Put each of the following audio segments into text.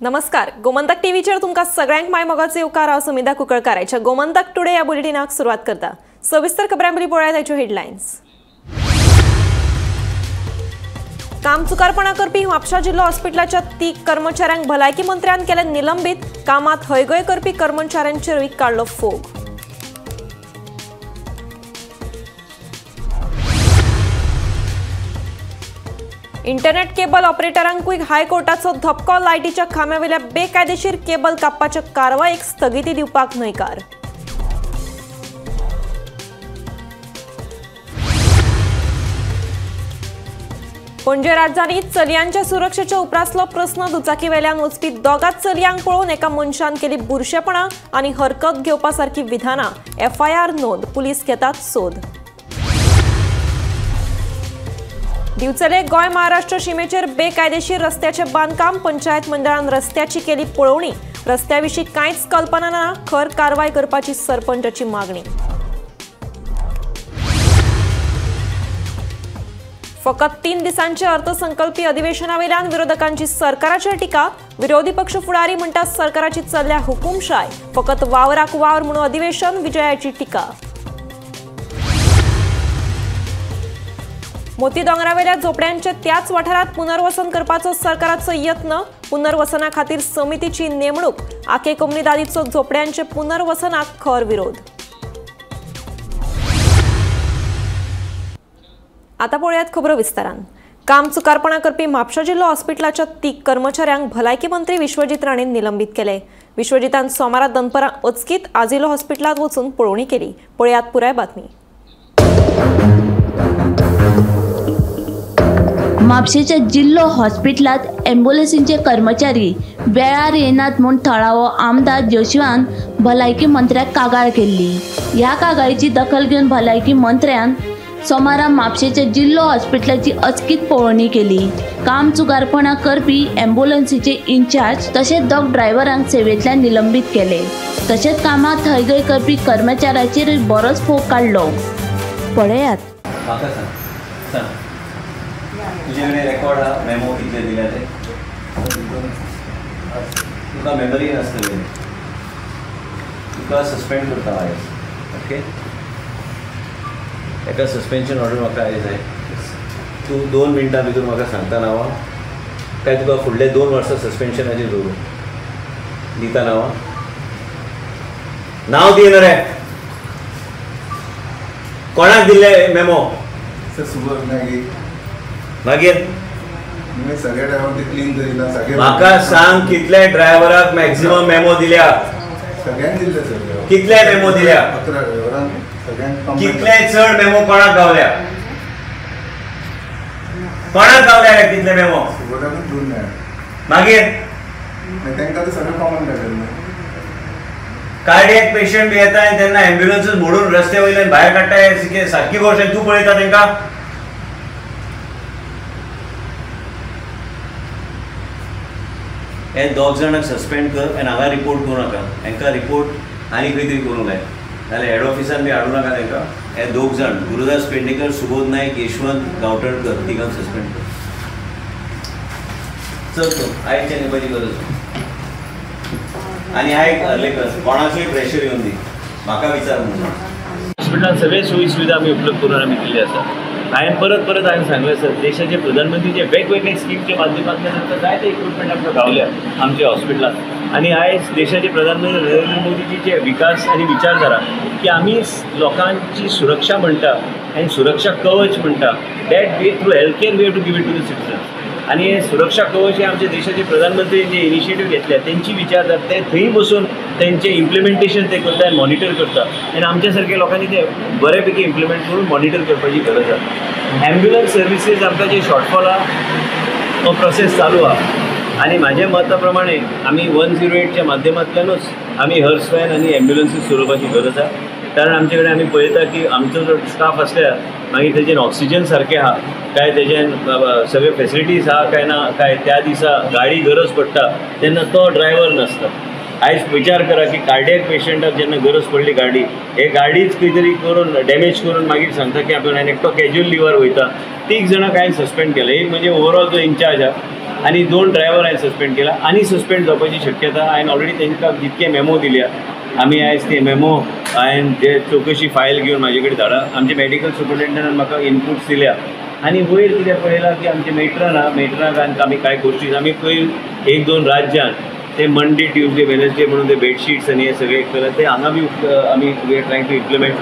नमस्कार, गोमंतक टीव्हीचेर तुमकां सगळ्यांक माय मोगाचो येवकार। हांव सुमिता कुंकळकाराच्या गोमंतक टुडे ह्या बुलेटिनाक सुरवात करता। सविस्तर खबरांपयलीं पळयात ताच्यो हेडलायन्स। काम चुकारपणा करपी म्हापशा जिल्लो हॉस्पिटलाच्या 3 कर्मचाऱ्यांक भलायकी मंत्र्यान केले निलंबित। कामात हयगय करपी कर्मचाऱ्यांचेर काडलो फोग। इंटरनेट केबल ऑपरेटरांकूय हायकोर्टाचो धपको। लायटीच्या खांब्यावेल्या बेकायदेशीर केबल कापपाच्या कारवायेक स्थगिती दिवपाक न्हयकार। पणजे राजधानीत चलयांच्या सुरक्षेच्या उपरासलो प्रस्न। दुचाकीवेल्यान वचपी दोगां चलयांक पळोवन एका मनशान केली बुरशेपणा आनी हरकत घेवपा सारकी विधानां। FIR नोंद, पुलीस घेतात सोद। दिवचले गोय महाराष्ट्र सीमेचेर बेकायदेशीर रस्त्याचे बांदकाम। पंचायत मंडळान रस्त्याची केली पळोवणी। रस्त्याविशीं कांयच कल्पना ना, खर कारवाय करपाची सरपंचाची मागणी। फकत 3 दिसांचे अर्थसंकल्पीय अधिवेशनावेल्यान विरोधकांची सरकाराचेर टिका। विरोधी पक्ष फुडारी म्हणटा सरकाराची चल्ल्या हुकुमशाय। फकत वावराक वावर म्हणून अधिवेशन, विजयाची टिका। मोती दोंगरावेल्या झोपड्यांचे त्याच वाठारात पुनर्वसन करपाचो सरकाराचो यत्न। पुनर्वसना खातीर समितीची नेमणूक। आके कम्युनिदादीचो झोपड्यांचे पुनर्वसनाक खर विरोध। आता पळयात खबरो विस्तारान। काम चुकारपणा करपी म्हापशा जिल्लो हॉस्पिटलाच्या 3 कर्मचाऱ्यांक भलायकी मंत्री विश्वजीत राणेन निलंबित केले। विश्वजितान सोमारा दनपरां अचकीत आजिलो हॉस्पिटलांत वचून पळोवणी केली। पळयात पुराय बातमी। म्हापशेच्या जिल्लो हॉस्पिटलात ॲम्ब्युलन्सीचे कर्मचारी वेळार येनात म्हूण थळावो आमदार जोशुआन भलायकी मंत्र्याक कागाळ केल्ली। ह्या कागाळीची दखल घेवन भलायकी मंत्र्यान सोमारा म्हापशेच्या जिल्लो हॉस्पिटलाची अचकीत पळोवणी केली। काम चुकारपणा करपी ॲम्ब्युलन्सीचे इंचार्ज तशेंच 2 ड्रायव्हरांक सेवेंतल्यान निलंबित केले। तशेंच कामात हयगय करपी कर्मचाऱ्याचेर बरोच फोग काडलो। पळयात। तुझ्याकडे रेकॉर्ड हा मेमो कितले दिल्या ते तुका मेमरी नासतली, तुका सस्पेंड करता आयज। ओके, एका सस्पेन्शन ऑर्डर म्हाका आयज जाय। तूं 2 मिनटां भितर म्हाका सांगता नांवां काय तुका फुडले 2 वर्सां सस्पेन्शनाचेर दवरूं दिता नांवां? नांव दी रे, कोणाक दिल्ले मेमो? मागीर सगळे ड्रायव्हर क्लीन करिना। म्हाका सांग कितले ड्रायव्हराक मॅक्सिमम मेमो दिल्या? सगळ्यांक दिले सर। कितले मेमो दिल्या? 11 ड्रायव्हरांक सगळ्यांक। कितले चड मेमो कोणाक गावल्या? कोणाक गावल्या कितले मेमो? सुबोधाकूच 2 मेळ्ळे। मागीर तांकां तर सगळें कॉमन मेळटलें। कार्डियक पेशंट बी येता तेन्ना एम्ब्युलन्स मोडून रस्ते वयल्यान भायर काडटाय, सारकी गोश्ट तूं पळयता तांकां? हे 2 जाणांक सस्पेंड कर आनी हांगा रिपोर्ट करूं नाका। हांकां रिपोर्ट आनी खंय तरी करूंक जाय, नाल्यार हेड ऑफिसान बी हाडूं नाका तांकां। हे 2 जाण गुरुदास पेडणेकर, सुबोध नायक, यशवंत गांवठणकर, तिगांक सस्पेंड कर। चल तूं आयच्या न्हिवपाची गरज आनी आयक लेकर कोणाचोय प्रेशर येवन दी, म्हाका विचार म्हणून। हॉस्पिटलांत सगळे सोयी सुविधा आमी उपलब्ध करून आमी दिल्ले आसा। हांवें परत हांवें सांगलें सर, देशाचे प्रधानमंत्रीचे वेगवेगळे स्किमच्या माध्यमांतल्यान आमकां जायते इक्विपमेंट आमकां गावल्या आमच्या हॉस्पिटलांत। आनी आयज देशाचे प्रधानमंत्री नरेंद्र मोदीजीचे विकास आनी विचारधारा की आमी लोकांची सुरक्षा म्हणटा आनी सुरक्षा कवच म्हणटा, that way through health care we have to give it to the citizens. आनी हे सुरक्षा कवच हे आमचे देशाचे प्रधानमंत्री जे इनिशिएटीव घेतल्या तेंची विचारधारा ते थंय बसून तेंचे इम्प्लिमेंटेशन ते करता आनी मॉनिटर करता। आनी आमच्या सारके लोकांनी ते बऱ्यापैकी इम्प्लिमेंट करून मॉनिटर करपाची गरज आसा। ॲम्ब्युलन्स सर्विसीस आमकां जे शॉर्टफॉल आहा तो प्रोसेस चालू आहा आनी म्हाज्या मता प्रमाणे आमी 108च्या माध्यमांतल्यानूच आमी हर्स वॅन आनी ॲम्ब्युलन्सीस चलोवपाची गरज आहा। कारण आमचे कडेन आमी पळयता की आमचो जो स्टाफ आसल्यार मागीर तेजेन ऑक्सिजन सारकें आहा काय, तेजेन सगळे फॅसिलिटीज आहा काय ना काय, त्या दिसा गाडी गरज पडटा तेन्ना तो ड्रायव्हर नासता। आयज विचार करा की कार्डियक पेशंटाक जेन्ना गरज पडली गाडी, हे गाडीच खंय तरी करून डॅमेज करून मागीर सांगता की आपण एकटो कॅज्युअल लिव्हर वयता। 3 जाणांक हांवें सस्पेंड केले। एक म्हणजे ओवरऑल जो इंचार्ज आहा आनी 2 ड्रायव्हर हांवें सस्पेंड केला आनी सस्पेंड जावपाची शक्यता हांवें ऑलरेडी तांकां जितके मेमो दिल्या आमी आयज ते मेमो हांवें जे चवकशी फायल घेवन म्हाजे कडेन धाडा आमचे मेडिकल सुपरिटेंडंटान म्हाका इनपुट्स दिल्या आनी वयर कितें पळयलां की आमचे मेट्रनाक आमी कांय गोश्टी आमी पयर 1-2 राज्यान ते मंडे ट्युजडे वेनसडे म्हणून ते बेडशीट्स आनी हे सगळे केलं ते हांगा बी आमी we are trying to implement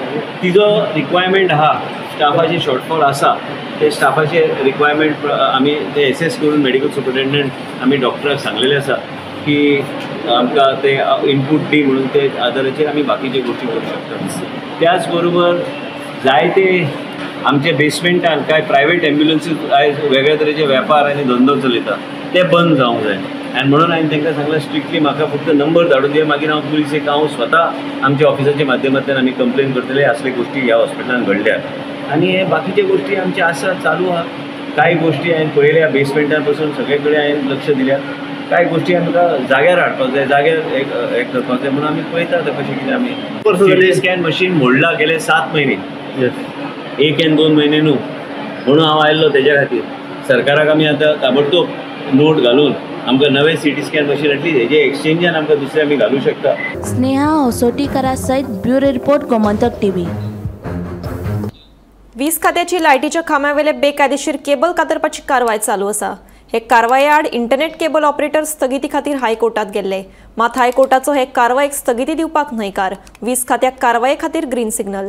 तिजो रिक्वायरमेंट आहा स्टाफाचे शॉर्टफॉल आसा ते स्टाफाचे रिक्वायरमेंट आमी ते एसेस करून मेडिकल सुपरिटेंडंट आमी डॉक्टराक सांगलेले आसा की आमकां ते इनपूट दी म्हणून ते आदाराचेर आमी बाकीचे गोश्टी करूं शकतात. त्याच बरोबर जायते आमचे बेसमेंटान कांय प्रायवेट एम्ब्युलन्सीस आयज वेगळ्या तरेचे वेपार आनी धंदो चलयता ते बंद जावंक जाय आनी म्हणून हांवें तांकां सांगलां स्ट्रिक्टली म्हाका फक्त नंबर धाडून दिया मागीर हांव पुलिसेक हांव स्वता आमच्या ऑफिसाच्या माध्यमांतल्यान आमी कंप्लेन करतले असले गोश्टी ह्या हॉस्पिटलान घडल्या आनी हे बाकीचे गोश्टी आमचे आसा चालू आहा. कांय गोश्टी हांवें पळयल्या बेसमेंटान पासून सगळे कडेन हांवें लक्ष दिल्या कांय गोश्टी आमकां जाग्यार हाडपाक जाय जाग्यार एक करपाक जाय म्हणून आमी पळयता कशें कितें आमी सिटी स्कॅन मशीन मोडला गेले 7 म्हयने 1 आनी 2 म्हयने न्हू म्हणून हांव आयल्लो तेज्या खातीर सरकाराक आमी आतां ताबडतोब नोट घालून आमकां नवें सिटी स्कॅन मशीन एटलीस्ट हेजे एक्सचेंजान आमकां दुसरें आमी घालूं शकता. स्नेहा होसोटीकरा सयत ब्युरो रिपोर्ट गोमंतक टीव्ही. वीज खात्याची लायटीच्या खांब्यावेले बेकायदेशीर केबल कातरपाची कारवाय चालू आसा. हे कारवाये आड इंटरनेट केबल ऑपरेटर स्थगिती खातीर हायकोर्टात गेल्ले मात हायकोर्टाचो हे कारवायेक स्थगिती दिवपाक न्हयकार. वीज खात्याक कारवाये खातीर ग्रीन सिग्नल.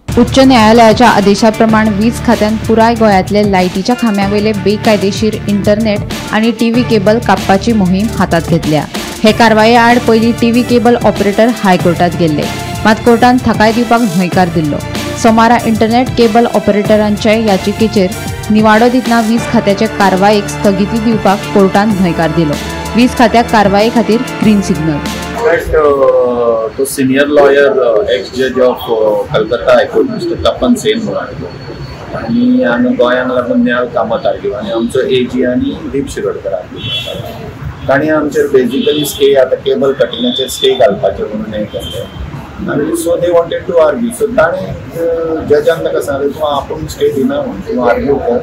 उच्च न्यायालयाच्या आदेशाप्रमाणे वीज खात्यान पुराय गोंयांतले लायटीच्या खांब्यावेले बेकायदेशीर इंटरनेट आणि टीव्ही केबल कापपाची मोहीम हातात घेतल्या. हे कारवाये आड पयलीं टीव्ही केबल ऑपरेटर हायकोर्टात गेल्ले मात कोर्टान थाकाय दिवपाक न्हयकार दिल्लो. सोमारा इंटरनेट केबल ऑपरेटरांचे याचिकेचेर निवाडो दितना वीज खात्याचे कारवायेक स्थगिती दिवपाक कोर्टान न्हयकार दिलो. वीज खात्याक कारवाये खातीर ग्रीन सिग्नल. तो सीनियर लॉयर एक्स जज ऑफ कलकत्ता हायकोर्ट मिस्टर तपन सेन म्हणून आनी हांगा गोंयांक लागून न्याय कामां धाडल्यो आनी आमचो एजी आनी दीप शिरोडकर हाडलो तांणी आमचेर बेजिकली स्टे आतां केबल कटिंगाचेर स्टे घालपाचें म्हणून हें केल्लें आनी so they wanted to argue so ताणें जजान ताका सांगलें तूं आपूण स्टे दिना म्हणून तूं आर्ग्यू कर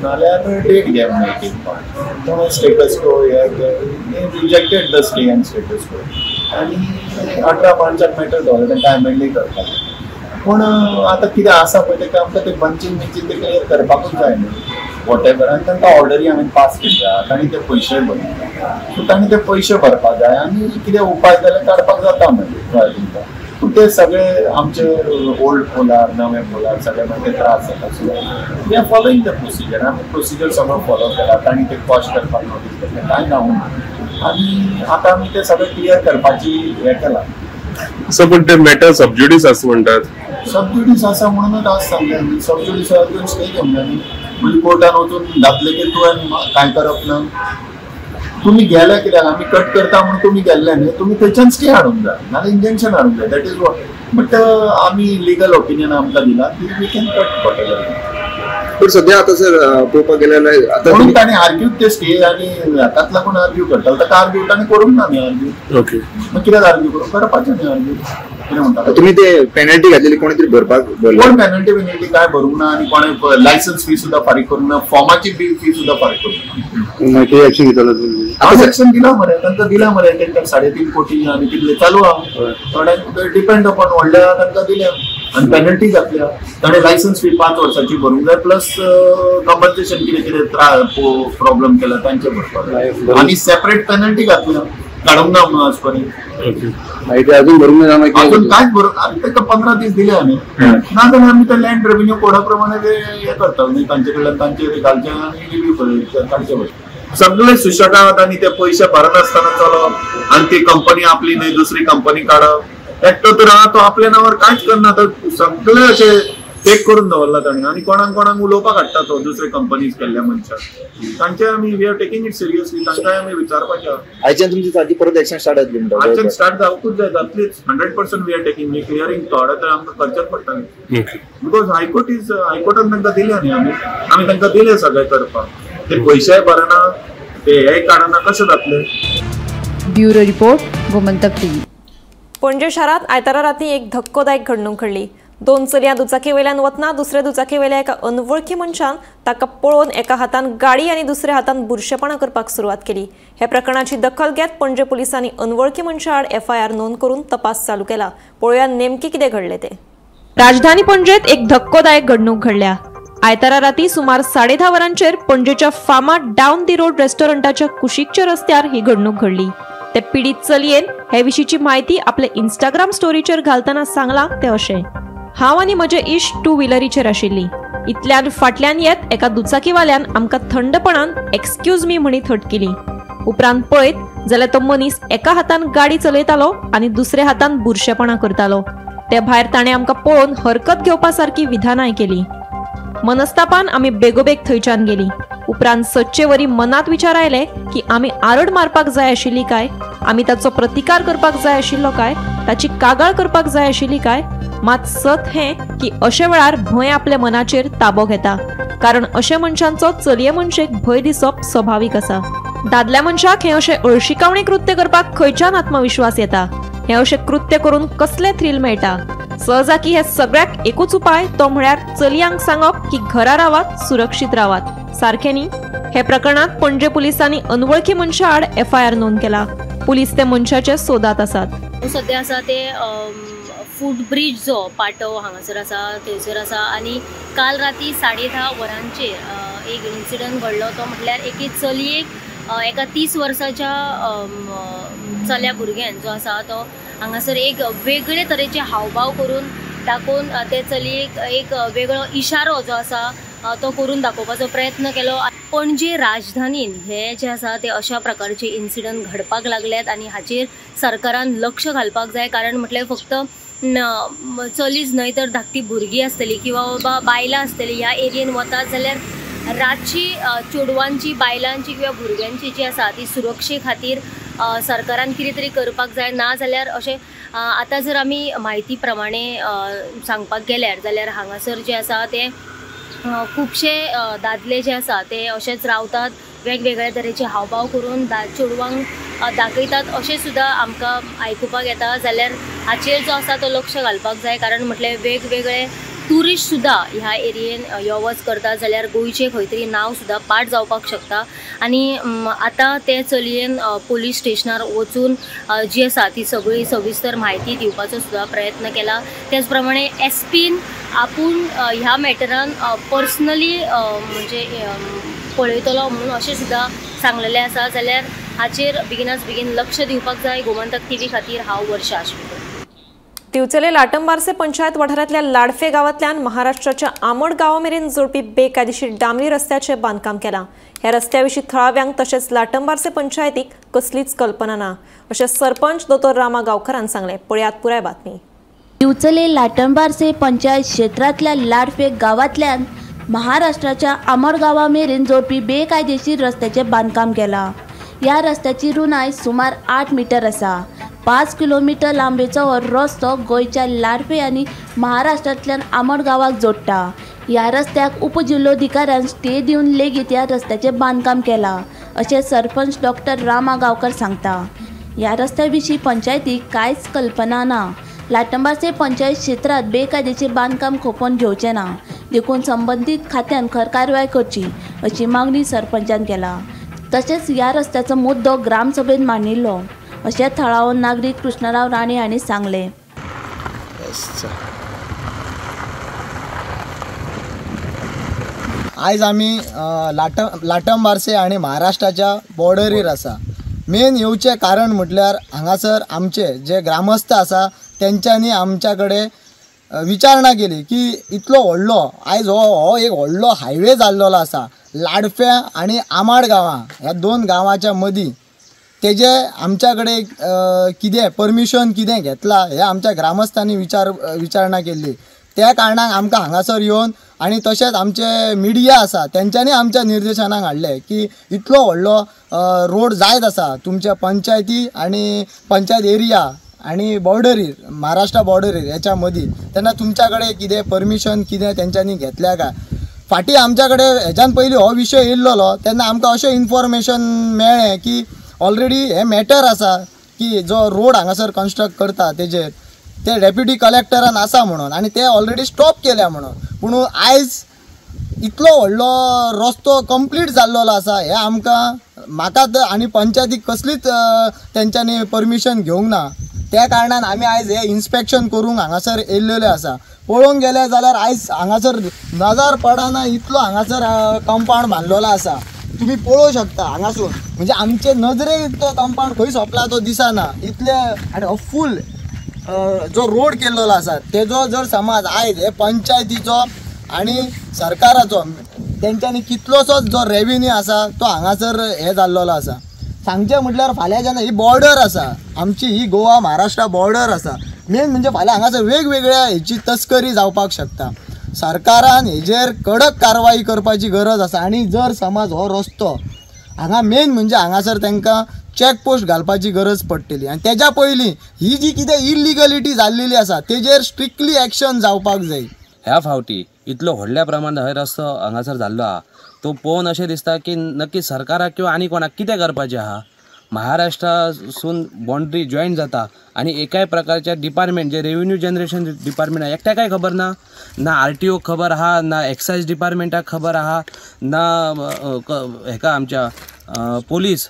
नाल्यार डेट घे म्हणून एक पूण स्टेटस को हे rejected the stay end status को आनी 18 मार्चाक मॅटर दवरलें तांकां एमेंडूय करपाक. पूण आतां कितें आसा पळय तेका आमकां तें बंचींग बिंचींग तें क्लियर करपाकूच जाय न्ही वॉटेवर आनी तांकां ऑर्डरी हांवें पास केल्या तांणी ते पयशे भरले सो तांणी ते पयशे भरपाक जाय आनी कितें उपाय जाल्यार काडपाक जाता मागीर तुमकां. पूण ते सगळे आमचे ओल्ड पोलार नवे पोलार सगळे मागीर ते त्रास जाता so we are following the procedure आमी प्रोसिजर सगळो फॉलो केला तांणी ते कॉस्ट करपाक नोटीस केलें कांय जावं आनी आतां आमी ते सगळें क्लियर करपाची हें केलां. सो पण ते मॅटर सबज्युडिस आसा म्हणटात. सबज्युडिस आसा म्हणूनच आज सांगलें आमी सबज्युडिसा वचून स्टे घेवंक जाय न्ही म्हणजे कोर्टान वचून घातले की तुवें कांय करप ना तुमी गेले कित्याक आमी कट करता म्हणून तुमी गेल्ले न्ही तुमी थंयच्यान स्टे हाडूंक जाय नाल्यार इंजंक्शन हाडूंक जाय दॅट इज वॉट बट आमी लिगल ओपिनियन आमकां दिला की वी कॅन कट वॉटेवर. पण सध्या आता सर पळोवपाक गेल्यार आता म्हणून ताणें आर्ग्यू ते स्टे आनी हाकाच लागून आर्ग्यू करता ताका आर्ग्यू ताणें करूंक ना न्ही आर्ग्यू. ओके मग कित्याक आर्ग्यू करूं करपाचें न्ही आर्ग्यू कितें म्हणटा तुम्ही ते पेनल्टी घातलेली कोणी तरी भरपाक कोण पेनल्टी काय भरूंक ना आनी कोणें लायसन्स फी सुद्दां फारीक करूंक ना फॉर्माची फी सुद्दां फारीक करूंक ना. मागीर एक्शन घेतलो हांव एक्शन दिला मरे तांकां दिला मरे तांकां 3.5 कोटी आनी कितले चालू आहा थोड्यांक डिपेंड अपॉन व्हडल्या तांकां दिल्या आनी पेनल्टी घातल्या ताणें लायसन्स फी 5 वर्सांची भरूंक जाय प्लस कॉम्पन्सेशन कितें कितें प्रॉब्लेम केला तांचे भरपाक जाय आनी सेपरेट पेनल्टी घातल्या काडूंक ना म्हणून आज पर्यंत अजून भरूंक ना अजून कांयच भरूंक आनी ताका 15 दीस दिले आमी ना जाल्यार आमी ते लँड रेव्हेन्यू कोडा प्रमाणे ते हें करता न्ही तांचे कडल्यान तांचेर घालचें आनी रिव्यू काडचें पडटा. सगळे सुशेगाद आनी ते पयशे भरनासतना चलप आनी ती कंपनी आपली न्ही दुसरी कंपनी काडप एकटो तर आहा तो आपल्या नांवार कांयच करना तर सगळे अशे टेक करून दवरला ताणें आनी कोणाक उलोवपाक हाडटा तो दुसरे कंपनीज केल्ल्या मनशाक तांचे आमी we are taking it seriously तांकांय आमी विचारपाचें आहा. आयच्यान तुमची ताजी परत एक्शन स्टार्ट जातली आयच्यान स्टार्ट जावपूच जाय जातलीच 100% we are taking we clearing थोडे तर आमकां करचेच पडटलें बिकॉज हायकोर्टान तांकां दिले न्ही आमी तांकां दिले सगळें करपाक ते पयशेय भरना ते हेय काडना कशें जातलें. Bureau report Gomantak TV. पणजे शारात आयतारा राती एक धक्कोदायक घडणूक घडली. दोन चलयां दुचाकी वयल्यान वतना दुसऱ्या दुचाकी वयल्या एका अनवळखी मनशान ताका पळोवन एका हातान गाडी आनी दुसऱ्या हातान बुरशेपणां करपाक सुरवात केली. हे प्रकरणाची दखल घेत पणजे पुलिसांनी अनवळखी मनशा आड FIR नोंद करून तपास चालू केला. पळोवया नेमके कितें घडले ते. राजधानी पणजेत एक धक्कोदायक घडणूक घडल्या. आयतारा राती सुमार 10:30 वरांचेर पणजेच्या फामाद डावन दी रोड रेस्टॉरंटाच्या कुशीकच्या रस्त्यार ही घडणूक घडली. ते पीडित चलयेन हे विशींची माहिती आपले इंस्टाग्राम स्टोरीचेर घालतना सांगला ते अशें: हांव आनी म्हजे इश्ट 2 व्हिलरीचेर आशिल्लीं. इतल्यान फाटल्यान येत एका दुचाकीवाल्यान आमकां थंडपणान एक्सक्यूज मी म्हणी थट केली. उपरांत पळयत जाल्यार तो मनीस एका हातान गाडी चलयतालो आनी दुसऱ्या हातान बुरशेपणां करतालो. ते भायर ताणें आमकां पळोवन हरकत घेवपा सारकी विधानाय केली. मनस्तापान आमी बेगोबेग थंयच्यान गेलीं. उपरांत सदचे वरी मनात विचार आयले की आमी आरड मारपाक जाय आशिल्ली काय, आमी ताचो प्रतिकार करपाक जाय आशिल्लो काय, ताची कागाळ करपाक जाय आशिल्ली काय. मात सत हें की अशे वेळार भंय आपल्या मनाचेर ताबो घेता, कारण अशा मनशांचो चलये मनशेक भंय दिसप स्वाभाविक आसा. दादल्या मनशाक हें अशें अळशिकावणी कृत्य करपाक खंयच्यान आत्मविश्वास येता. हें अशें कृत्य करून कसलें थ्रिल मेळटा. सहजाकी हे सगळ्याक एकूच उपाय तो म्हळ्यार चलयांक सांगप की घरा रावात, सुरक्षीत रावात. सारखें न्ही? हे प्रकरणात पणजे पुलिसांनी अनवळखी मनशा आड FIR नोंद केला. पुलीस ते मनशाचे सोदात आसात. सध्या आसा ते फूट ब्रिज जो पाटो हांगासर आसा थंयसर आसा आनी काल राती 10:30 वरांचेर एक इन्सिडंट घडलो. तो म्हटल्यार एके चलयेक एका 30 वर्साच्या चल्या भुरग्यान जो आसा तो हांगासर एक वेगळे तरेचे हावभाव करून दाखोवन ते चलयेक एक वेगळो इशारो जो आसा तो करून दाखोवपाचो प्रयत्न केलो. पणजे राजधानीन हे जे आसा ते अशा प्रकारचे इन्सिडंट घडपाक लागल्यात आनी हाचेर सरकारान लक्ष घालपाक जाय. कारण म्हटल्यार फक्त चलीच न्हय तर धाकटी भुरगीं आसतली किंवा बायलां आसतली ह्या एरियेन वतात जाल्यार रातची चेडवांची, बायलांची किंवा भुरग्यांची जी आसा ती सुरक्षे खातीर सरकारान कितें तरी करपाक जाय. ना जाल्यार अशें आतां जर आमी म्हायती प्रमाणे सांगपाक गेल्यार जाल्यार हांगासर जे आसा ते खुबशे दादले जे आसा ते अशेंच रावतात, वेगवेगळ्या तरेचे हावभाव करून चेडवांक दाखयतात अशें सुद्दां आमकां आयकुपाक येता. जाल्यार हाचेर जो आसा तो लक्ष घालपाक जाय. कारण म्हटल्यार वेगवेगळे टुरिस्ट सुद्दां ह्या एरियेन यो वच करतात जाल्यार गोंयचें खंय तरी नांव सुद्दां पाड जावपाक शकता. आनी आतां ते चलयेन पुलीस स्टेशनार वचून जी आसा ती सगळी सविस्तर म्हायती दिवपाचो सुद्दां प्रयत्न केला. त्याच प्रमाणे SPन आपूण ह्या मॅटरान पर्सनली म्हणजे पळयतलो म्हणून अशें सुद्दां सांगलेलें आसा. जाल्यार हाचेर बेगिनाच बेगीन लक्ष दिवपाक जाय. गोमंतक TV खातीर हांव वर्षा आश्वेकर. दिवचले लाटंबारसे पंचायत वाठारांतल्या लाडफे गांवांतल्यान महाराष्ट्राच्या आमोड गांवा मेरेन जोडपी बेकायदेशीर डांबरी रस्त्याचें बांदकाम केलां. ह्या रस्त्या विशीं थळाव्यांक तशेंच लाटंबारसे पंचायतीक कसलीच कल्पना ना अशें सरपंच दोतोर रामा गांवकारान सांगलें. पळयात पुराय बातमी. दिवचले लाटंबारसे पंचायत क्षेत्रातल्या लाडफे गावांतल्यान महाराष्ट्राच्या आमोड गांवा मेरेन जोडपी बेकायदेशीर रस्त्याचें बांदकाम केलां. ह्या रस्त्याची रुंदाय सुमार 8 मीटर आसा. 5 किलोमीटर लांबीचो हो रस्तो गोंयच्या लाडफे आनी महाराष्ट्रांतल्यान आमोड गांवाक जोडटा. ह्या रस्त्याक उपजिल्लोधिकाऱ्यान स्टे दिवन लेगीत ह्या रस्त्याचें बांदकाम केलां अशें सरपंच डॉक्टर रामा गांवकर सांगता. ह्या रस्त्या विशीं पंचायतीक कांयच कल्पना ना. लाटंबारसे पंचायत क्षेत्रांत बेकायदेशीर बांदकाम खपोवन घेवचें ना. देखून संबंदीत खात्यान खर कारवाय करची अशी मागणी सरपंचान केला. तशेंच ह्या रस्त्याचो मुद्दो ग्रामसभेत मांडिल्लो अशें थळावो नागरीक कृष्णराव राणे हांणी सांगलें. आयज आमी लाटंबारसे आनी महाराष्ट्राच्या बॉर्डरीर आसा. मेन येवचें कारण म्हटल्यार हांगासर आमचे जे ग्रामस्थ आसा तेंच्यांनी आमच्या कडेन विचारणा केली की इतलो व्हडलो आयज हो एक व्हडलो हायवे जाल्लो आसा लाडफे आनी आमाड गांवां ह्या 2 गांवांच्या मदीं. तेजे आमच्या कडेन कितें परमिशन कितें घेतला हे आमच्या ग्रामस्थांनी विचारणा केल्ली. त्या कारणान आमकां हांगासर येवन आनी तशेंच आमचे मिडिया आसा तेंच्यांनी आमच्या निर्देशनाक हाडले की इतलो व्हडलो रोड जायत आसा तुमच्या पंचायती आनी पंचायत एरिया आनी बॉर्डरीर महाराष्ट्रा बॉर्डरीर ह्याच्या मदीं तेन्ना तुमच्या कडेन कितें परमिशन कितें तेंच्यांनी घेतल्या काय. फाटीं आमच्या कडेन हेच्यान पयलीं हो विशय येयल्लो तेन्ना आमकां अशें इन्फॉर्मेशन मेळ्ळें की ऑलरेडी हे मॅटर आसा की जो रोड हांगासर कन्स्ट्रक्ट करता तेजेर ते डेप्युटी कलेक्टरान आसा म्हणून आनी ते ऑलरेडी स्टॉप केल्या म्हणून. पूण आयज इतलो व्हडलो रस्तो कंप्लीट जाल्लो आसा हे आमकां म्हाका आनी पंचायतीक कसलीच तेंच्यांनी परमिशन घेवंक ना. त्या कारणान आमी आयज हे इन्स्पेक्शन करूंक हांगासर येयल्लेले आसा. पळोवंक गेले जाल्यार आयज हांगासर नजर पडना इतलो हांगासर कंपाउंड बांदलेलो आसा. तुम्ही पळोवंक शकता हांगासून म्हणजे आमचे नजरेक तो कंपाउंड खंय सोंपला तो दिसना इतले. आनी फूल जो रोड केल्लो आसा तेजो जर समज आयज हे पंचायतीचो आनी सरकाराचो तेंच्यांनी कितलोसोच जो रेव्हेन्यू आसा तो हांगासर हे जाल्लो आसा. सांगचें म्हटल्यार फाल्यां जेन्ना ही बॉर्डर आसा आमची ही गोवा महाराष्ट्रा बॉर्डर आसा मेन म्हणजे फाल्यां हांगासर वेगवेगळ्या हेची तस्करी जावपाक शकता. सरकारान हेजेर कडक कारवाई करपाची गरज आसा. आनी जर समज हो रस्तो हांगा मेन म्हणजे हांगासर तांकां चॅकपोस्ट घालपाची गरज पडटली. आनी तेज्या पयलीं ही जी कितें इलिगलिटी जाल्लेली आसा तेजेर स्ट्रिक्टली एक्शन जावपाक जाय. ह्या फावटी इतलो व्हडल्या प्रमाणात हो रस्तो हांगासर जाल्लो आहा तो पळोवन अशें दिसता की नक्की सरकाराक किंवा आनी कोणाक कितें करपाचें आहा. महाराष्ट्रासून बाउंड्री जॉईंट जाता आणि एकाय प्रकारच्या डिपार्टमेंट जे रेव्हेन्यू जनरेशन डिपार्टमेंट आहे एकट्या काय खबर ना. ना RTO खबर आहा, ना एक्सायज डिपार्टमेंटाक खबर आहा, ना हेका आमच्या पोलीस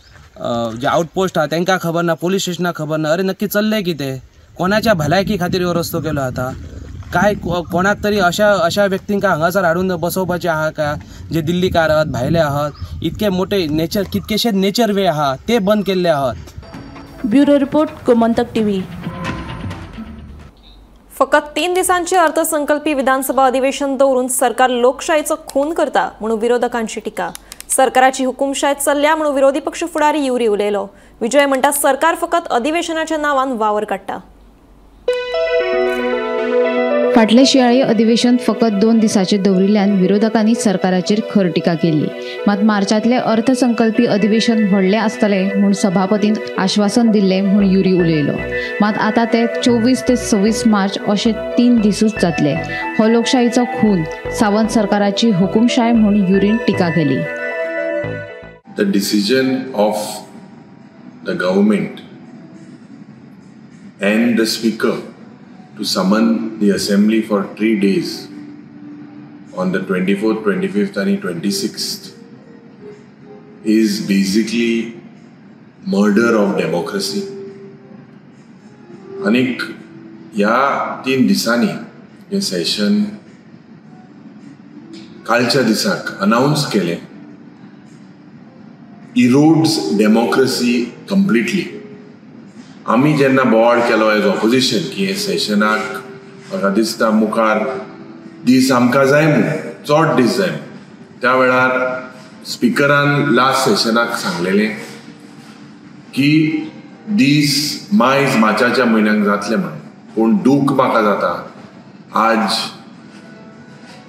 जे आउटपोस्ट आहा तांकां खबर ना, पोलीस स्टेशनाक खबर ना. अरे नक्की चल्लें कितें? कोणाच्या भलायकी खातीर हो रस्तो केलो आता? काय कोणाक तरी अशा व्यक्तींका हांगासर हाडून बसोवपाचे आहा का जे दिल्लीकार आहात, भायले आहात? इतके मोठे नेचर कितकेशे नेचर वे आहात ते बंद केल्ले आहात. Bureau report Gomantak TV. फकत 3 दिसांचे अर्थसंकल्पी विधानसभा अधिवेशन दवरून सरकार लोकशाहीचो खून करता म्हणून विरोधकांची टिका. सरकाराची हुकुमशाही चल्ल्या म्हणून विरोधी पक्ष फुडारी युरी उलयलो. विजय म्हणटा सरकार फकत अधिवेशनाच्या नावान वावर काडटा. फाटले शियाळी अधिवेशन फकत 2 दिसांचे दवरिल्ल्यान विरोधकांनी सरकाराचेर खर टिका केली. मात मार्चांतले अर्थसंकल्पी अधिवेशन व्हडलें आसतलें म्हूण सभापतीन आश्वासन दिल्लें म्हूण युरी उलयलो. मात आतां ते 24 ते 26 मार्च अशे 3 दिसूच जातले. हो लोकशाहीचो खून सावंत सरकाराची हुकुमशाही म्हूण युरीन टिका केली. The decision of the government and the speaker to summon the assembly for 3 days on the 24th, 25th and 26th is basically murder of democracy. Anik या 3 दिसांनी हे सेशन कालच्या दिसाक अनाउंस केले erodes democracy completely. आमी जेन्ना बोवाळ केलो एज ऑपोजिशन की हे सेशनाक म्हाका दिसता मुखार दीस आमकां जाय म्हणून चड दीस जाय त्या वेळार स्पिकरान लास्ट सेशनाक सांगलेलें की दीस मायज मार्चाच्या म्हयन्याक जातले म्हणून. पूण दूख म्हाका जाता आज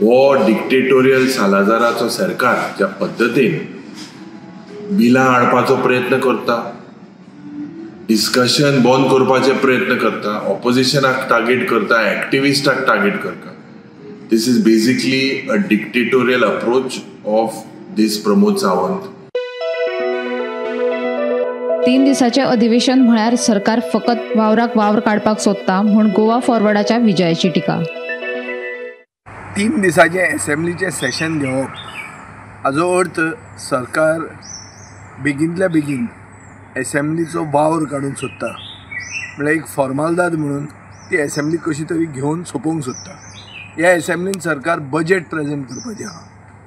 हो डिक्टेटोरियल सालाजाराचो सरकार ज्या पद्दतीन बिलां हाडपाचो प्रयत्न करता, डिस्कशन बंद करपाचे प्रयत्न करता, ऑपोजिशनाक टार्गेट करता, एक्टिविस्टाक टार्गेट करता. This is basically a dictatorial approach of this Pramod Sawant. 3 दिसाचे अधिवेशन म्हळ्यार सरकार फकत वावराक वावर काडपाक सोदता म्हूण गोवा फॉरवर्डाच्या विजयाची टिका. 3 दिसाचे असेंब्लीचे सेशन घेवप हाजो अर्थ सरकार बेगिनतल्या बेगीन असेंब्लीचो वावर काडूंक सोदता. म्हळ्यार एक फॉर्मालदाद म्हणून ती असेंब्ली कशी तरी घेवन सोंपोवंक सोदता. ह्या असेंब्लीन सरकार बजेट प्रेजेंट करपाचें आहा.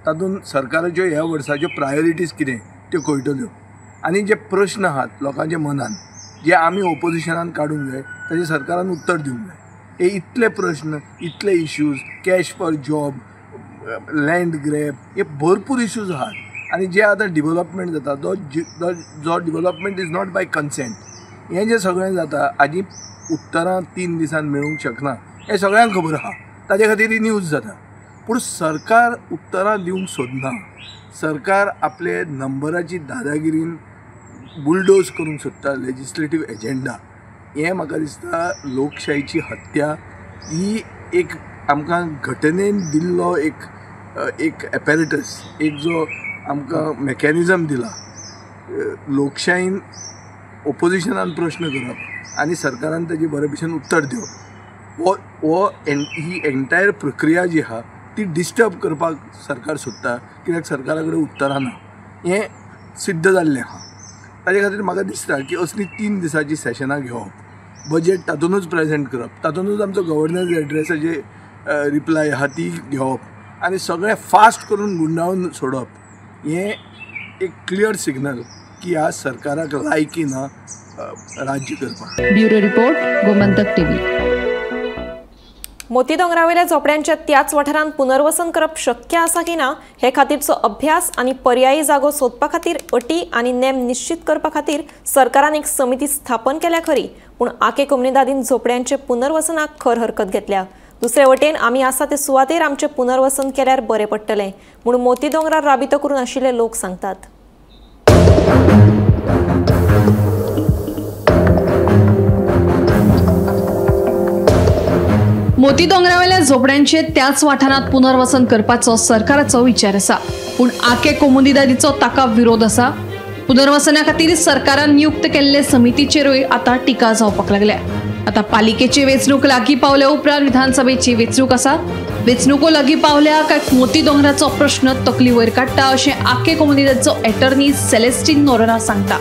तातूंत सरकाराच्यो ह्या वर्साच्यो प्रायोरिटीज कितें त्यो कळटल्यो आनी जे प्रश्न आहात लोकांच्या मनान जे आमी ऑपोजिशनान काडूंक जाय ताचे सरकारान उत्तर दिवंक जाय. हे इतले प्रश्न, इतले issues, cash for job, land grab, हे भरपूर इश्यूज आहात. आनी जे आतां डिवेलपमेंट जाता जो development is not by consent हें जें सगळें जाता हाजी उत्तरां 3 दिसान मेळूंक शकना हें सगळ्यांक खबर आहा. ताजे खातीर ही न्यूज जाता. पूण सरकार उत्तरां दिवंक सोदना. सरकार आपले नंबराची दादागिरीन बुलडोज करूंक सोदता लेजिस्लेटीव एजेंडा. हें म्हाका दिसता लोकशाहीची हत्या. ही एक आमकां घटनेन दिल्लो एक एपॅरेटस, एक जो आमकां मेकॅनिझम दिला. लोकशाहीन ऑपोजिशनान प्रश्न करप आनी सरकारान ताजी बरे भशेन उत्तर दिवप ही एंटायर प्रक्रिया जी आहा ती डिस्टर्ब करपाक सरकार सोदता, कित्याक सरकारा कडेन उतरां ना हें सिद्ध जाल्लें आहा. ताजे खातीर म्हाका दिसता की असली 3 दिसाची सेशनां घेवप, बजेट तातूंतूच प्रेजेंट करप, तातूंतूच आमचो गव्हर्नन्स एड्रेसाचे रिप्लाय आहा ती घेवप आनी सगळें फास्ट करून गुंडाळून सोडप हें एक क्लियर सिग्नल की ह्या सरकाराक लायकी ना राज्य करपाक. Bureau report, Gomantak TV. मोती दोंगरावेल्या झोपड्यांच्या त्याच वाठारांत पुनर्वसन करप शक्य आसा की ना हे खातीरचो अभ्यास आनी पर्यायी जागो सोदपा खातीर अटी आनी नेम निश्चित करपा खातीर सरकारान एक समिती स्थापन केल्या खरी, पूण आके कम्युनिदादीन झोपड्यांचे पुनर्वसनाक खर हरकत घेतल्या. दुसरे वटेन आमी आसा ते सुवातेर आमचे पुनर्वसन केल्यार बरें पडटलें म्हूण मोती दोंगरार राबितो करून आशिल्ले लोक सांगतात. मोती दोंगरावेल्या झोपड्यांचे त्याच वाठारांत पुनर्वसन करपाचो सरकाराचो विचार आसा, पूण आके कम्युनिदादीचो ताका विरोध आसा. पुनर्वसना खातीर सरकारान नियुक्त केल्ले समितीचेरूय आतां टिका जावपाक लागल्या. आता पालिकेची वेंचणूक लागीं पावल्या उपरांत विधानसभेची वेंचणूक आसा. वेंचणुको लागीं पावल्या काय मोती दोंगराचो प्रश्न तकली वयर काडटा अशें आके कम्युनिदादीचो एटर्नी सेलेस्टीन नोरोना सांगता.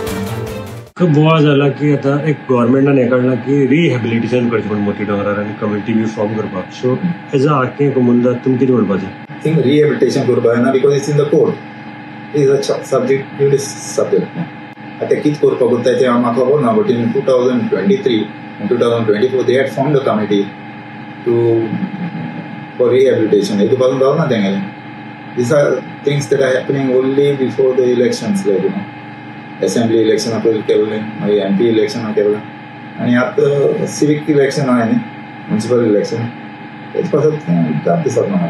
खूप बोवाळ झाला की आता एक गव्हर्नमेंटान हें काडलां की रिहॅबिलिटेशन करचें म्हणून मोती दोंगरार आनी कम्युनिटी फॉर्म करपाक. सो एज अ आके कम्युनिदाद तुमी कितें म्हणपाचें? थिंग रिहॅबिलिटेशन करपाक जायना because it's in the court. Is a subject duties subject. आतां कितें करपाक उरता तें म्हाका खबर ना, but in 2023 and 2024 they had formed a committee for rehabilitation. It wasn't done. These are things that are happening only before the elections, like assembly election आपल्याला केवले, मागीर MP election केवले, आणि आता civic election आहे न्ही, म्युनिसिपल इलेक्शन. तेच पासून त्या दिसत ना.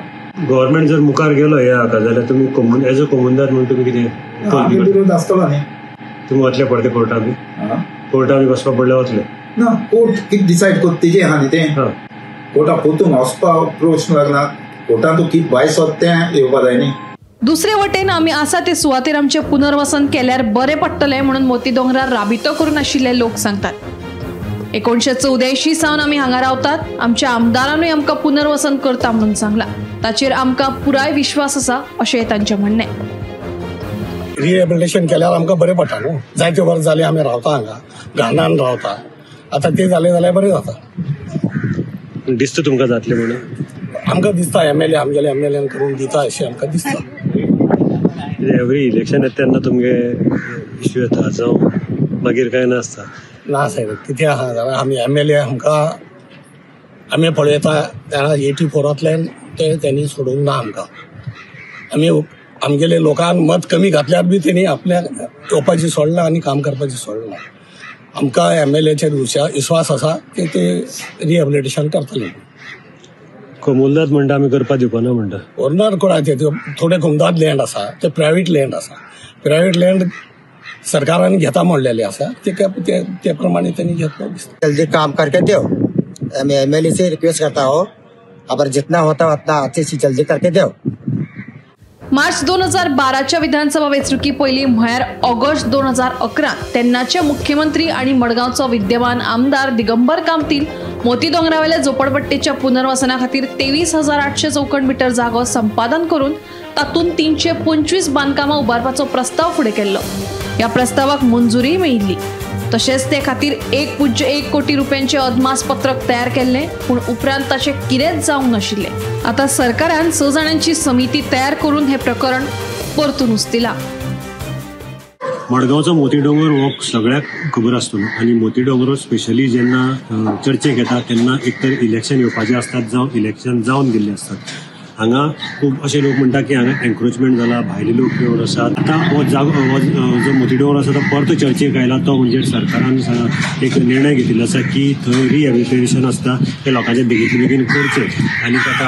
गव्हर्नमेंट जर मुखार गेलो ह्या हाका जाल्यार तुमी एज अ कम्युनिदाद म्हणून तुमी कितें विरोध आसतलो न्ही? तुमी वतले पडते कोर्टाक बी? कोर्टाक बी वचपाक पडले वतले ना. कोर्ट कितें डिसायड करता तेजें आहा न्ही तें. कोर्टाक पोतून वचपाक प्रश्न लागना. कोर्टान तूं कितें भायर सोद तें येवपा जाय न्ही. दुसरे वटेन आमी आसा ते सुवातेर आमचे पुनर्वसन केल्यार बरें पडटलें म्हणून मोती दोंगरार राबितो करून आशिल्ले लोक सांगतात. 1984 सावन आमी हांगा रावतात. आमच्या आमदारानूय आमकां पुनर्वसन करता म्हणून सांगला. ताचेर आमकां पुराय विश्वास आसा अशें तांचें म्हणणें. रिहॅबिलिटेशन केल्यार आमकां बरें पडटा न्हू. जायते वर्स जाले आमी रावता हांगा, घाणान रावता. आता ते जाले जाल्यार बरें जाता. दिसता तुमकां जातलें म्हणून? आमकां दिसता एमएलए आमगेले एमएलएन करून दिता अशें आमकां दिसता. एवरी इलेक्शन येता तेन्ना तुमगे इश्यू येता जावं मागीर कांय नासता? ना सायब, कितें आहा जाल्यार आमी एमएलए आमकां आमी पळयता 84तल्यान ते त्यांनी सोडूंक ना आमकां. आमी आमगेले लोकांक मत कमी घातल्यार बी तेणी आपल्याक येवपाची सोडला आनी काम करपाची सोडला. आमकां एमएलएचेर विश्वास आसा की ते रिहॅबिलिटेशन करतले. कम्युनिदाद म्हणटा आमी करपाक दिवपाना म्हणटा. ओरणार कोणाचे थोडे कम्युनिदाद लँड आसा ते प्रायवेट लँड आसा. प्रायवेट लँड सरकारान घेता म्हणलेले आसा ते प्रमाणे त्यांनी घेतलो दिसता. जल्दी काम करके दो. मैं एमएलए से रिक्वेस्ट करता हूँ, अगर जितना होता उतना अच्छे से जल्दी करके दो. मार्च 2012च्या विधानसभा वेंचणुकी पयलीं म्हळ्यार ऑगस्ट 2011 तेन्नाचे मुख्यमंत्री आणि मडगावचो विद्यमान आमदार दिगंबर कामतीन मोती दोंगरावेल्या झोपडपट्टीच्या पुनर्वसना खातीर 23,800 चौखण मिटर जागो संपादन करून तातूंत 325 बांदकामां उबारपाचो प्रस्ताव फुडें केल्लो. ह्या प्रस्तावाक मंजुरी मेळिल्ली. तशेंच ते खातीर 1.1 कोटी रुपयांचे अदमास पत्रक तयार केल्ले, पूण उपरांत ताचें कितेंच जावंक नाशिल्लें. आतां सरकारान 6 जाणांची समिती तयार करून हे प्रकरण परतून उस्तिलां. मडगावचो मोती डोंगर हो सगळ्याक खबर आसतलो आनी मोती डोंगर स्पेशली जेन्ना चर्चेक येता तेन्ना एक तर इलेक्शन येवपाचें आसतात जावं इलेक्शन जावन गेल्ले असतात. हांगा खूब अशे लोक म्हणटा की हांगा एन्क्रोचमेंट जाला, भायले लोक येवन आसात. आतां हो जागो जो मोती डोंगर आसा तो परतो चर्चेक आयला. तो म्हणजे सरकारान एक निर्णय घेतिल्लो आसा की थंय रिहॅबिलिटेशन आसता ते लोकांचे बेगीन करचें. आनी आतां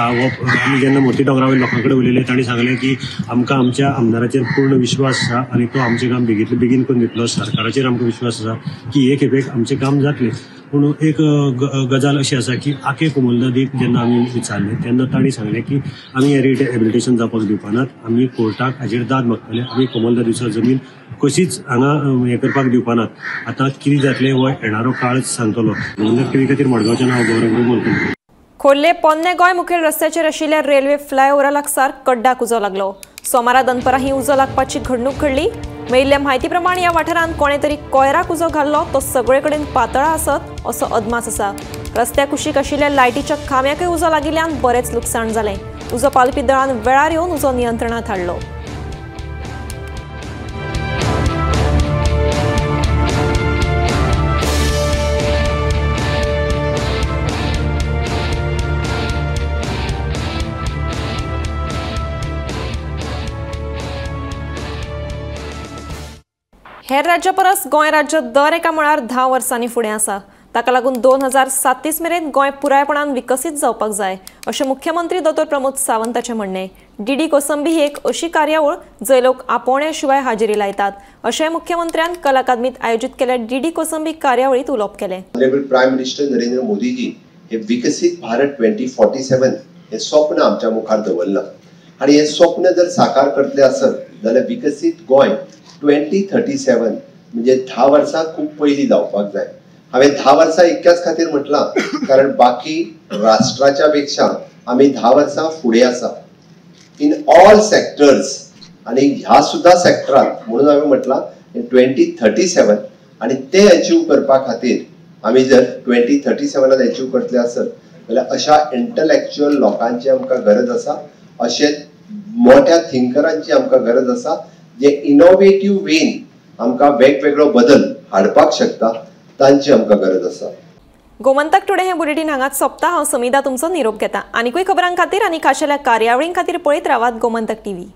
आमी जेन्ना मोती डोंगरावेल लोकां कडेन उलयले तांणी सांगलें की आमकां आमच्या आमदाराचेर पूर्ण विश्वास आसा आनी तो आमचें काम बेगीन करून दितलो. सरकाराचेर आमकां विश्वास आसा की हे खेपेक आमचें काम जातलें. पूण एक गजाल अशी आसा की आके कम्युनिदादीक जेन्ना आमी विचारलें तेन्ना तांणी सांगलें की आमी हे रिहॅबिलिटेशन जावपाक दिवपानात. आमी कोर्टाक हाजेर दाद मागतले. आमी कम्युनिदादीचो जमीन कशीच हांगा हे करपाक दिवपानात. आतां कितें जातलें हो येणारो काळच सांगतलो. टीव्ही खातीर मडगांवच्यान हांव गौरव बोलतलो. खोर्ले पोन्ने गोंय मुखेल रस्त्याचेर आशिल्ल्या रेल्वे फ्लायओव्हरा लागसार कड्डाक उजो लागलो। सोमारा दनपरां ही उजो लागपाची घडणूक घडली। मेळिल्ल्या म्हायती प्रमाण ह्या वाठारांत कोणे तरी कोयराक उजो घाल्लो तो सगळे कडेन पातळा आसत असो अदमास आसा। रस्त्या कुशीक आशिल्ल्या लायटीच्या खांब्याकय उजो लागिल्ल्यान बरेच लुकसाण जालें। उजो पालपी दळान वेळार येवन उजो नियंत्रणात हाडलो। हेर राज्या परस गोंय राज्य दर एका मळार 10 वर्सांनी फुडें आसा। ताका लागून 2037 मेरेन गोंय पुरायपणान विकसीत जावपाक जाय अशें मुख्यमंत्री दोतोर प्रमोद सावंताचें म्हणणें। डीडी कोसंबी ही एक अशी कार्यावळ जंय लोक आपोवण्या शिवाय हाजेरी लायतात अशें मुख्यमंत्र्यान कला अकादमीत आयोजीत केल्ल्या डीडी कोसंबी कार्यावळीत उलोवप केलें। प्रायम मिनिस्टर नरेंद्र मोदीजी हे विकसीत भारत 2047 हे स्वप्न आमच्या मुखार दवरलां आनी हे स्वप्न जर साकार करतले आसत जाल्यार विकसीत गोंय 2037 म्हणजे 10 वर्सां खूब पयलीं जावपाक जाय। हांवें 10 वर्सां इतक्याच खातीर म्हटलां कारण बाकी राष्ट्राच्या पेक्षा आमी 10 वर्सां फुडें आसा इन ऑल सेक्टर्स आनी ह्या सुद्धा सेक्टरांत म्हणून हांवें म्हटलां 2037 आनी ते अचीव करपा खातीर आमी जर 2037 अचीव करतले आसत जाल्यार अशा इंटलेक्च्युअल लोकांची आमकां गरज आसा, अशे मोठ्या थिंकरांची आमकां गरज आसा जे इनोवेटिव्ह वेन आमकां वेगवेगळो बदल हाडपाक शकता तांची आमकां गरज आसा। गोमंतक टुडे हे बुलेटिन हांगाच सोंपता। हांव समिता तुमचो निरोप घेता। आनीकूय खबरां खातीर आनी खाशेल्या कार्यावळीं खातीर पळयत रावात गोमंतक टीव्ही।